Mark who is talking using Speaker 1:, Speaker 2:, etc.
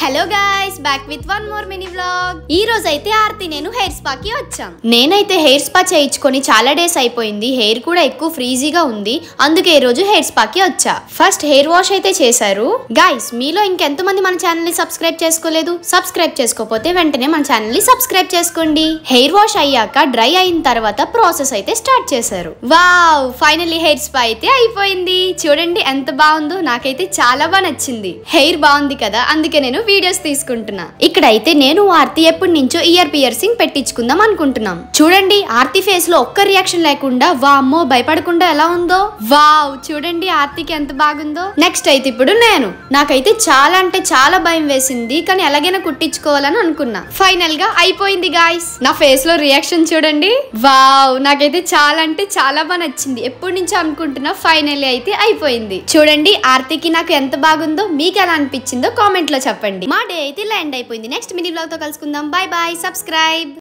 Speaker 1: Hello guys, back with one more mini vlog. ఈ రోజు అయితే ఆర్తి నేను హెయిర్ స్పా కి వచ్చాం. నేనైతే హెయిర్ స్పా చేయించుకొని చాలా డేస్ అయిపోయింది. హెయిర్ కూడా ఎక్కువ ఫ్రీజీగా ఉంది, అందుకే ఈ రోజు హెయిర్ స్పా కి వచ్చా. ఫస్ట్ హెయిర్ వాష్ అయితే చేశారు. గైస్, మీలో ఇంకెంత మంది మన ఛానల్ ని సబ్స్క్రైబ్ చేసుకోలేదు? సబ్స్క్రైబ్ చేసుకోకపోతే వెంటనే మన ఛానల్ ని సబ్స్క్రైబ్ చేసుకోండి. హెయిర్ వాష్ అయ్యాక డ్రై అయిన తర్వాత ప్రాసెస్ అయితే స్టార్ట్ చేశారు. వావ్, ఫైనల్లీ హెయిర్ స్పా అయితే అయిపోయింది. చూడండి ఎంత బాగుందో, నాకైతే చాలా బాగా నచ్చింది. హెయిర్ బాగుంది కదా, అందుకే నేను వీడియోస్ తీసుకుంటున్నా. ఇక్కడైతే నేను ఆర్తి ఎప్పటి నుంచో ఇయర్ పియర్సింగ్ పెట్టించుకుందాం అనుకుంటున్నాం. చూడండి ఆర్తి ఫేస్ లో ఒక్క రియాక్షన్ లేకుండా, వామ్మో భయపడకుండా ఎలా ఉందో. వావ్, చూడండి ఆర్తికి ఎంత బాగుందో. నెక్స్ట్ అయితే ఇప్పుడు నాకైతే చాలా అంటే చాలా భయం వేసింది, కానీ ఎలాగైనా కుట్టించుకోవాలని అనుకున్నా. ఫైనల్ గా అయిపోయింది గాయ్స్. నా ఫేస్ లో రియాక్షన్ చూడండి. వావ్, నాకైతే చాలా అంటే చాలా బాగా నచ్చింది. ఎప్పటి నుంచో అనుకుంటున్నా, ఫైనల్లీ అయితే అయిపోయింది. చూడండి ఆర్తికి నాకు ఎంత బాగుందో, మీకు ఎలా అనిపించిందో కామెంట్ లో చెప్పండి. మా డే అయితే ల్యాండ్ అయిపోయింది. నెక్స్ట్ మినీ వ్లాగ్ తో కలుసుకుందాం. By by, subscribe.